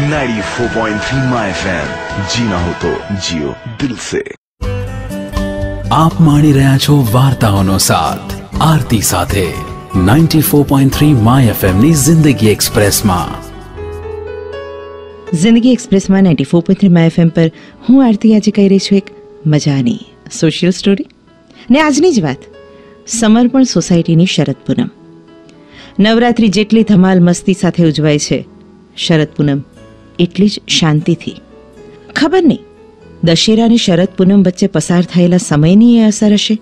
94.3 my FM, जीना हो तो जियो दिल से। આપ માણી રહ્યા છો વાર્તાઓનો સાથ આરતી સાથે 94.3 માય એફએમ ની જિંદગી એક્સપ્રેસમાં. જિંદગી એક્સપ્રેસમાં 94.3 માય એફએમ પર હું આરતી આજે કહી રહી છું એક મજાની સોશિયલ સ્ટોરી. ને આજની જ વાત સમર્પણ સોસાયટીની શરદ પૂનમ. નવરાત્રિ જેટલી ધમાલ મસ્તી સાથે ઉજવાય છે, શરદ પૂનમ એટલી જ શાંતિથી. ખબર નહીં દશેરા અને શરદ પૂનમ વચ્ચે પસાર થયેલા સમયની એ અસર હશે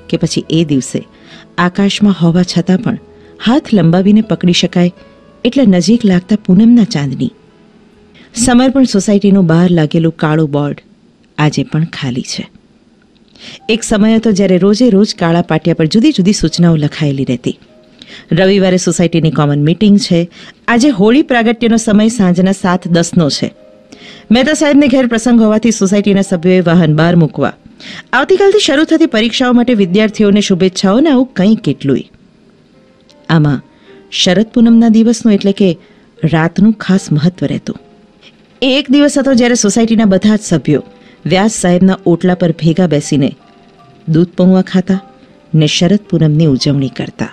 કે પછી એ દિવસે આકાશમાં હોવા છતાં પણ હાથ લંબાવીને પકડી શકાય એટલે નજીક લાગતા પૂનમના ચાંદની. સમર્પણ સોસાયટીનું બહાર લાગેલું કાળું બોર્ડ આજે પણ ખાલી છે. એક સમય હતો જ્યારે રોજે રોજ કાળા પાટિયા પર જુદી જુદી સૂચનાઓ લખાયેલી રહેતી. રવિવારે સોસાયટીની કોમન મીટિંગ છે, આજે હોળી પ્રાગટ્યનો સમય સાંજના 7:10 છે. મહેતા સાહેબને ઘેર પ્રસંગ હોવાથી સોસાયટીના સભ્યોએ વાહન બહાર મૂકવા, આવતીકાલથી શરૂ થતી પરીક્ષાઓ માટે વિદ્યાર્થીઓને શુભેચ્છાઓને આવું કંઈ કેટલુંય. આમાં શરદ પૂનમના દિવસનું એટલે કે રાતનું ખાસ મહત્વ રહેતું. એ એક દિવસ હતો જ્યારે સોસાયટીના બધા જ સભ્યો વ્યાસ સાહેબના ઓટલા પર ભેગા બેસીને દૂધ પૌવા ખાતા ને શરદ પૂનમની ઉજવણી કરતા.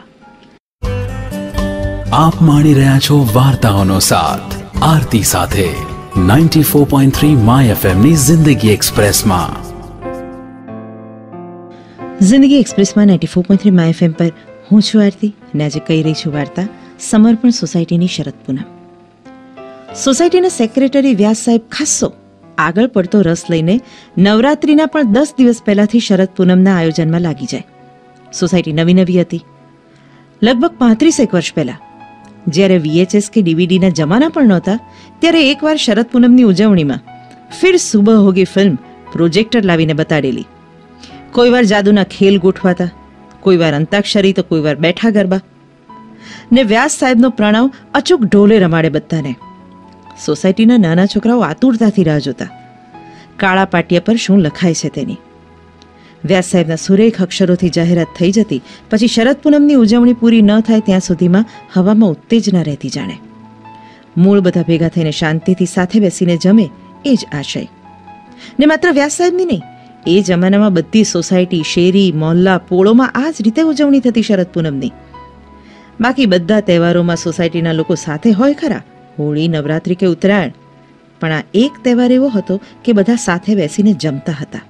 આપ માણી રહ્યા છો વાર્તાઓનો સાથ આરતી સાથે 94.3 માય એફએમ ની જિંદગી એક્સપ્રેસમાં. જિંદગી એક્સપ્રેસમાં 94.3 માય એફએમ પર હું છું આરતી અને આજે કહી રહી છું વાર્તા સમર્પણ સોસાયટીની શરદ પૂનમ. સોસાયટીના સેક્રેટરી વ્યાસ સાહેબ ખાસ્સો આગળ પડતો રસ લઈને નવરાત્રિના પણ 10 દિવસ પહેલાથી શરદ પૂનમના આયોજનમાં લાગી જાય. સોસાયટી નવી નવી હતી. લગભગ 35 વર્ષ પહેલા જ્યારે VHS કે DVDના જમાના પણ નહોતા ત્યારે એકવાર શરદ પૂનમની ઉજવણીમાં ફિર સુબહ હોગી ફિલ્મ પ્રોજેક્ટર લાવીને બતાડેલી. કોઈવાર જાદુના ખેલ ગોઠવાતા, કોઈવાર અંતાક્ષરી તો કોઈવાર બેઠા ગરબા. ને વ્યાસ સાહેબનો પ્રણવ અચૂક ઢોલે રમાડે બધાને. સોસાયટીના નાના છોકરાઓ આતુરતાથી રાહ જોતા કાળા પાટિયા પર શું લખાય છે તેની. વ્યાસ સાહેબના સુરેખ અક્ષરોથી જાહેરાત થઈ જતી. પછી શરદ પૂનમની ઉજવણી પૂરી ન થાય ત્યાં સુધીમાં હવામાં ઉત્તેજના રહેતી જાણે. મૂળ બધા ભેગા થઈને શાંતિથી સાથે બેસીને જમે એ જ આશય. ને માત્ર વ્યાસ સાહેબની નહીં, એ જમાનામાં બધી સોસાયટી, શેરી, મોહલ્લા, પોળોમાં આ જ રીતે ઉજવણી થતી શરદ પૂનમની. બાકી બધા તહેવારોમાં સોસાયટીના લોકો સાથે હોય ખરા, હોળી, નવરાત્રિ કે ઉત્તરાયણ, પણ આ એક તહેવાર એવો હતો કે બધા સાથે બેસીને જમતા હતા.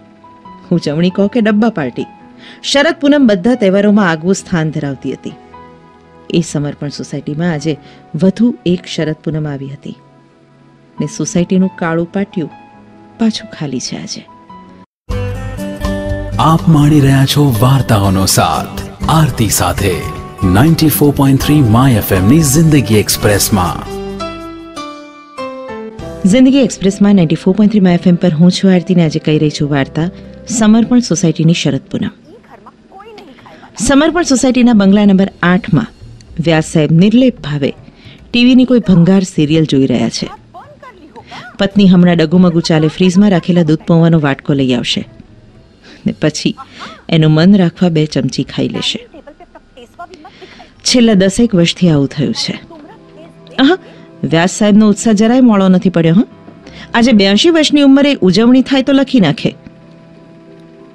ઉજવણી કહો કે ડબ્બા પાર્ટી, શરદ પૂનમ બધા તહેવારોમાં આગવું સ્થાન ધરાવતી હતી. એ સમર્પણ સોસાયટીમાં આજે વધુ એક શરદ પૂનમ આવી હતી ને સોસાયટીનું કાળું પાટિયું પાછું ખાલી છે આજે. આપ માણી રહ્યા છો વાર્તાઓનો સાથ આરતી સાથે 94.3 માય એફએમ ની જિંદગી એક્સપ્રેસમાં. જિંદગી એક્સપ્રેસમાં 94.3 માય એફએમ પર હું છું આરતીને આજે કહી રહી છું વાર્તા સમર્પણ સોસાયટીની શરદ પૂનમ. સમર્પણ સોસાયટીના બંગલા નંબર 8માં વ્યાસ સાહેબ નિર્લેપ ભાવે ટીવીની કોઈ ભંગાર સિરિયલ જોઈ રહ્યા છે. પત્ની હમણાં ડગુમગુ ચાલે ફ્રીઝમાં રાખેલા દૂધ પૌવાનો વાટકો લઈ આવશે ને પછી એનું મન રાખવા 2 ચમચી ખાઈ લેશે. છેલ્લા 10 વર્ષથી આવું થયું છે. વ્યાસ સાહેબનો ઉત્સાહ જરાય મોળો નથી પડ્યો. આજે 82 વર્ષની ઉંમરે ઉજવણી થાય તો લખી નાખે,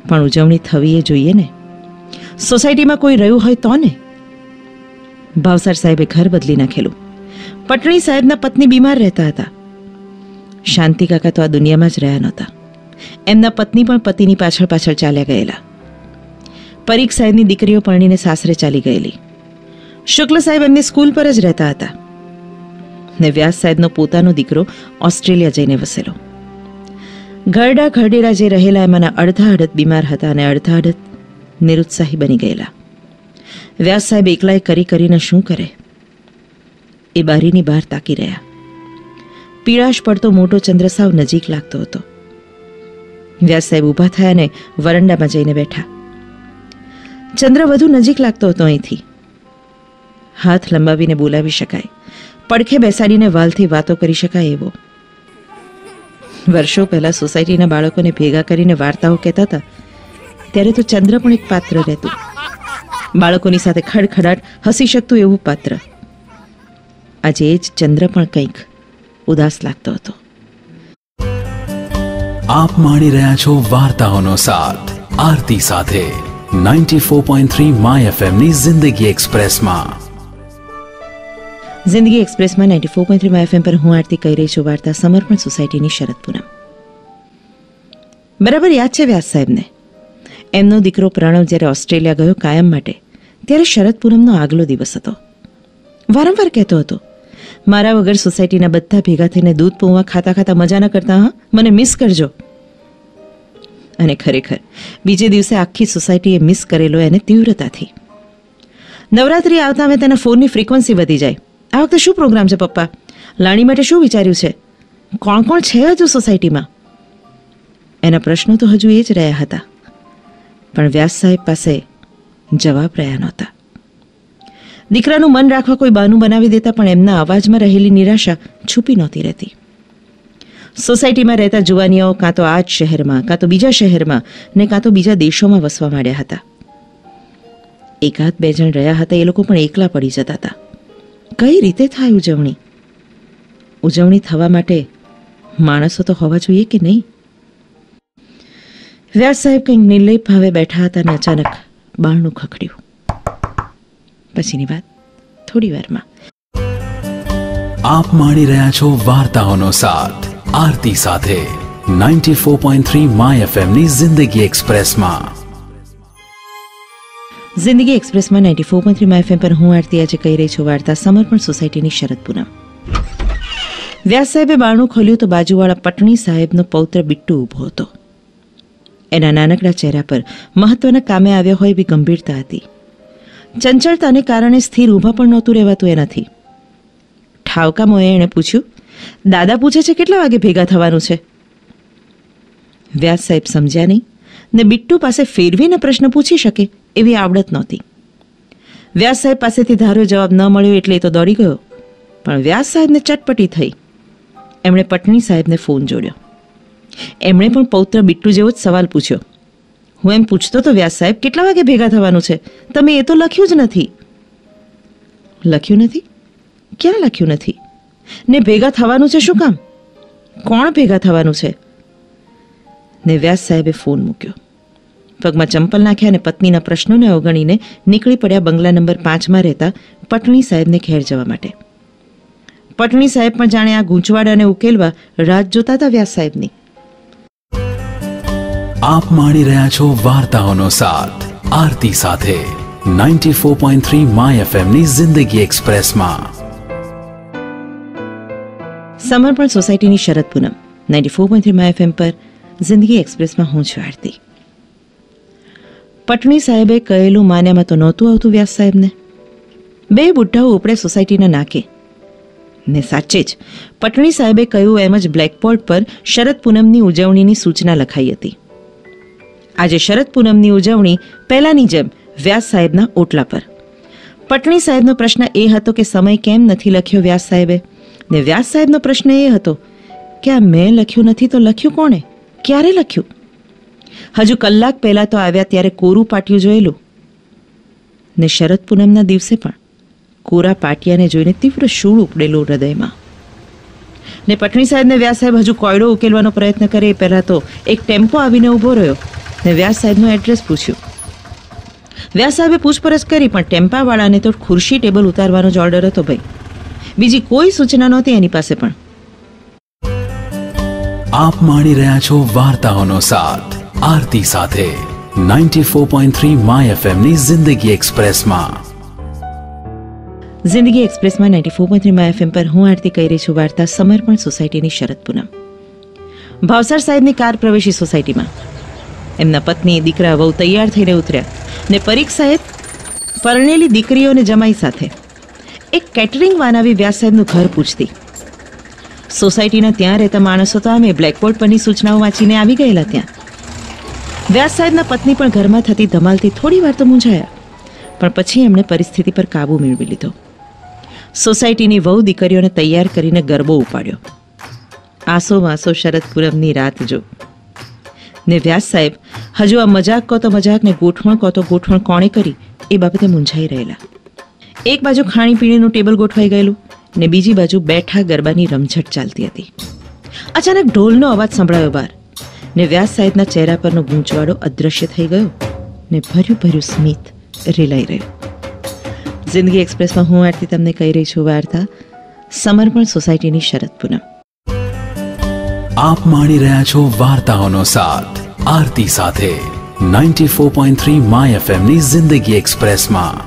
પણ ઉજવણી થવી એ જોઈએ ને. સોસાયટીમાં કોઈ રહ્યું હોય તો ને. ભાવસાર સાહેબે ઘર બદલી નાખેલું. પટણી સાહેબના પત્ની બીમાર રહેતા હતા. શાંતિ કાકા તો આ દુનિયામાં જ રહ્યા નહોતા. એમના પત્ની પણ પતિની પાછળ પાછળ ચાલ્યા ગયેલા. પરીખ સાહેબની દીકરીઓ પરણીને સાસરે ચાલી ગયેલી. શુક્લ સાહેબ એમની સ્કૂલ પર જ રહેતા હતા ને વ્યાસ સાહેબનો પોતાનો દીકરો ઓસ્ટ્રેલિયા જઈને વસેલો. ઘરડા ઘરડેરા જે રહેલા એમાંના અડધા અડધ બીમાર હતા અને અડધા અડધ નિરુત્સાહી બની ગયેલા. વ્યાસ સાહેબ એકલાએ કરીને શું કરે એ બારીની બહાર તાકી રહ્યા. પીળાશ પડતો મોટો ચંદ્ર સાવ નજીક લાગતો હતો. વ્યાસ સાહેબ ઊભા થયા અને વરંડામાં જઈને બેઠા. ચંદ્ર વધુ નજીક લાગતો હતો અહીંથી. હાથ લંબાવીને બોલાવી શકાય, પડખે બેસાડીને વાલથી વાતો કરી શકાય એવો. વર્ષો પહેલા સોસાયટીના બાળકોને ભેગા કરીને વાર્તાઓ કહેતા હતા ત્યારે તો ચંદ્ર પણ એક પાત્ર રહેતું. બાળકોની સાથે ખડખડાટ હસી શકતું એવું પાત્ર. આજે એ જ ચંદ્ર પણ કંઈક ઉદાસ લાગતો હતો. આપ માણી રહ્યા છો વાર્તાઓનો સાથ આરતી સાથે 94.3 માય FM ની જિંદગી એક્સપ્રેસમાં. જિંદગી એક્સપ્રેસમાં 94.3 માય FM પર હું આરતી કહી રહી છું વાર્તા સમર્પણ સોસાયટીની શરદ પૂનમ. બરાબર યાદ છે વ્યાસ સાહેબને, એમનો દીકરો પ્રણવ જ્યારે ઓસ્ટ્રેલિયા ગયો કાયમ માટે, ત્યારે શરદ પૂનમનો આગલો દિવસ હતો. વારંવાર કહેતો હતો, મારા વગર સોસાયટીના બધા ભેગા થઈને દૂધ પૌવા ખાતા ખાતા મજા ન કરતા, હા, મને મિસ કરજો. અને ખરેખર બીજે દિવસે આખી સોસાયટીએ મિસ કરેલો એને તીવ્રતાથી. નવરાત્રી આવતા હવે તેના ફોનની ફ્રીક્વન્સી વધી જાય. આ વખતે શું પ્રોગ્રામ છે પપ્પા? લાણી માટે શું વિચાર્યું છે? કોણ કોણ છે હજુ સોસાયટીમાં? એના પ્રશ્નો તો હજુ એ જ રહ્યા હતા, પણ વ્યાસ સાહેબ પાસે જવાબ રહ્યા નહોતા. દીકરાનું મન રાખવા કોઈ બહાનું બનાવી દેતા, પણ એમના અવાજમાં રહેલી નિરાશા છુપી નહોતી રહેતી. સોસાયટીમાં રહેતા જુવાનીઓ કાં તો આ જ શહેરમાં, કાં તો બીજા શહેરમાં ને કાં તો બીજા દેશોમાં વસવા માંડ્યા હતા. એકાદ બે જણ રહ્યા હતા, એ લોકો પણ એકલા પડી જતા હતા. કઈ રીતે થાય ઉજવણી? ઉજવણી થવા માટે માણસો તો હોવા જોઈએ કે નહીં? વ્યાસ સાહેબ કંઈક નિર્લેપ ભાવે બેઠા હતા અને અચાનક બારણું ખખડ્યું. પછીની વાત થોડી વારમાં. આપ માણી રહ્યા છો વાર્તાઓનો સાથ આરતી સાથે 94.3 માય FM ની જિંદગી એક્સપ્રેસમાં. જિંદગી એક્સપ્રેસમાં 94.3 માય FM પર હું આરતી આજે કહી રહી છું વાર્તા સમર્પણ સોસાયટીની શરદ પૂનમ. વ્યાસ સાહેબે બારણું ખોલ્યું તો બાજુવાળા પટણી સાહેબનો પૌત્ર બિટ્ટુ ઊભો હતો. એના નાનકડા ચહેરા પર મહત્વના કામે આવ્યા હોય એવી ગંભીરતા હતી. ચંચળતાને કારણે સ્થિર ઊભા પણ નહોતું રહેવાતું એનાથી. ઠાવકા મોએ એણે પૂછ્યું, દાદા પૂછે છે કેટલા વાગે ભેગા થવાનું છે? વ્યાસ સાહેબ સમજ્યા નહીં ને બિટ્ટુ પાસે ફેરવીને પ્રશ્ન પૂછી શકે એવી આવડત નહોતી. વ્યાસ સાહેબ પાસેથી ધાર્યો જવાબ ન મળ્યો એટલે એ તો દોડી ગયો, પણ વ્યાસ સાહેબને ચટપટી થઈ. એમણે પટણી સાહેબને ફોન જોડ્યો. એમણે પણ પૌત્ર બિટ્ટુ જેવો જ સવાલ પૂછ્યો. હું એમ પૂછતો તો વ્યાસ સાહેબ કેટલા વાગે ભેગા થવાનું છે? તમે એ તો લખ્યું જ નથી. લખ્યું નથી? ક્યાં લખ્યું નથી? ને ભેગા થવાનું છે શું કામ? કોણ ભેગા થવાનું છે? ને વ્યાસ સાહેબે ફોન મૂક્યો. પગમાં ચંપલ નાખ્યા અને પત્નીના પ્રશ્નોને અવગણીને નીકળી પડ્યા બંગલા નંબર 5માં રહેતા પટણી સાહેબને ઘેર જવા માટે. પટણી સાહેબ પણ જાણે આ ગૂંચવાડાને ઉકેલવા રાત જોતા હતા વ્યાસ સાહેબની. આપ માણી રહ્યા છો વાર્તાઓનો સાથ આરતી સાથે 94.3 માય FM ની જિંદગી એક્સપ્રેસમાં. સમર્પણ સોસાયટીની શરદ પૂનમ 94.3 માય FM પર જિંદગી એક્સપ્રેસમાં હું છું આરતી. પટણી સાહેબે કહેલું માન્યામાં તો નહોતું આવતું વ્યાસ સાહેબને. બે બુઢ્ઢાઓ ઉપડે સોસાયટીના નાકે. ને સાચે જ પટણી સાહેબે કહ્યું એમ જ બ્લેકબોર્ડ પર શરદ પૂનમની ઉજવણીની સૂચના લખાઈ હતી. આજે શરદ પૂનમની ઉજવણી પહેલાની જેમ વ્યાસ સાહેબના ઓટલા પર. પટણી સાહેબનો પ્રશ્ન એ હતો કે સમય કેમ નથી લખ્યો વ્યાસ સાહેબે? ને વ્યાસ સાહેબનો પ્રશ્ન એ હતો કે આ મેં લખ્યું નથી તો લખ્યું કોણે? ક્યારે લખ્યું? હજુ કલાક પહેલા તો આવ્યા ત્યારે કોરું પાટિયું જોયેલું, ને શરદ પૂનમના દિવસે પણ કોરા પાટિયાને જોઈને તીવ્ર શૂળ ઉપડેલું હૃદયમાં. ને પટણી સાહેબને વ્યાસ સાહેબ હજુ કોયડો ઉકેલવાનો પ્રયત્ન કરે એ પહેલાં તો એક ટેમ્પો આવીને ઊભો રહ્યો ને વ્યાસ સાહેબનું એડ્રેસ પૂછ્યું. વ્યાસ સાહેબે પૂછપરછ કરી, પણ ટેમ્પાવાળાને તો ખુરશી ટેબલ ઉતારવાનો જ ઓર્ડર હતો ભાઈ. બીજી કોઈ સૂચના નહોતી એની પાસે પણ. આપ માણી રહ્યા છો વાર્તાઓનો સાથ આરતી સાથે 94.3 માય FM ની જિંદગી એક્સપ્રેસમાં. જિંદગી એક્સપ્રેસમાં 94.3 માય FM પર હું આરતી કહી રહી છું વાર્તા સમર્પણ સોસાયટીની શરદ પૂનમ. ભાવસાર સાહેબની કાર પ્રવેશી સોસાયટીમાં. એમના પત્ની દીકરા વહુ તૈયાર થઈને ઉતર્યા ને પરીખ સાહેબ પરણેલી દીકરીઓને જમાઈ સાથે એક કેટરિંગ વાન આવી વ્યાસ સાહેબનું ઘર પૂછતી. સોસાયટીના ત્યાં રહેતા માણસો તો આમે બ્લેકબોર્ડ પરની સૂચનાઓ વાંચીને આવી ગયેલા ત્યાં. વ્યાસ સાહેબના પત્ની પણ ઘરમાં થતી ધમાલથી થોડી વાર તો મૂંઝાયા, પણ પછી એમણે પરિસ્થિતિ પર કાબૂ મેળવી લીધો. સોસાયટીની વહુ દીકરીઓને તૈયાર કરીને ગરબો ઉપાડ્યો. આસો માસો શરદ પૂનમની રાત જો. ને વ્યાસ સાહેબ હજુ આ મજાક કહો તો મજાક ને ગોઠવણ કહો તો ગોઠવણ કોણે કરી એ બાબતે મૂંઝાઈ રહેલા. એક બાજુ ખાણીપીણીનું ટેબલ ગોઠવાઈ ગયેલું, ને બીજી બાજુ બેઠા ગરબાની રમઝટ ચાલતી હતી. અચાનક ઢોલનો અવાજ સંભળાયો બહાર, ને વ્યાસ સાહેબના ચહેરા પરનો ગૂંચવાડો અદૃશ્ય થઈ ગયો ને ભર્યું ભર્યું સ્મિત રેલાઈ રહ્યું. જિંદગી એક્સપ્રેસમાં હું આરતી તમને કહી રહી છું વાર્તા સમર્પણ સોસાયટીની શરદ પૂનમ. આપ માણી રહ્યા છો વાર્તાઓનો સાથ આરતી સાથે 94.3 માય FM ની જિંદગી એક્સપ્રેસમાં.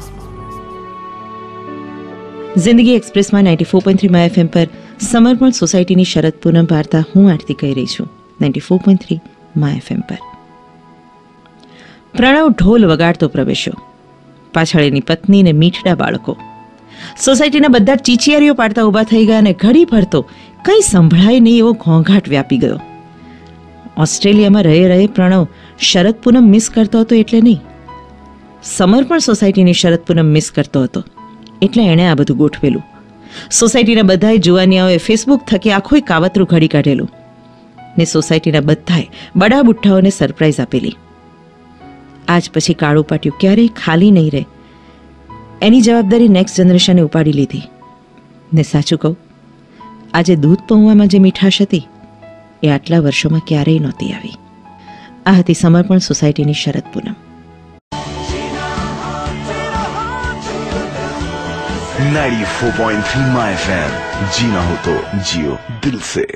જિંદગી એક્સપ્રેસમાં 94.3 માય FM પર સમર્પણ સોસાયટીની શરદ પૂનમ વાર્તા હું આરતી કહી રહી છું 94.3 માય FM પર. પ્રણવ ઢોલ વગાડતો પ્રવેશ્યો. પાછળ એની પત્ની ને મીઠડા બાળકો. સોસાયટીના બધા ચીચિયારીઓ પાડતા ઊભા થઈ ગયા અને ઘડી ભર તો કંઈ સંભળાય નહીં એવો ઘોંઘાટ વ્યાપી ગયો. ઓસ્ટ્રેલિયામાં રહે રહે પ્રણવ શરદ પૂનમ મિસ કરતો હતો એટલે નહીં, સમર્પણ સોસાયટીની શરદ પૂનમ મિસ કરતો હતો એટલે એણે આ બધું ગોઠવેલું. સોસાયટીના બધાએ જુવાનિયાઓએ ફેસબુક થકી આખું કાવતરું ઘડી કાઢેલું ને સોસાયટીના બધાએ બડા બુઠ્ઠાઓને સરપ્રાઈઝ આપેલી. આજ પછી કાળું પાટિયું ક્યારેય ખાલી નહીં રહે એની જવાબદારી નેક્સ્ટ જનરેશને ઉપાડી લીધી. ને સાચું કહું, આજે દૂધ પૌવામાં જે મીઠાશ હતી એ આટલા વર્ષોમાં ક્યારેય નહોતી આવી. આ હતી સમર્પણ સોસાયટીની શરદ પૂનમ. 94.3 माय FM, जीना हो तो जियो दिल से.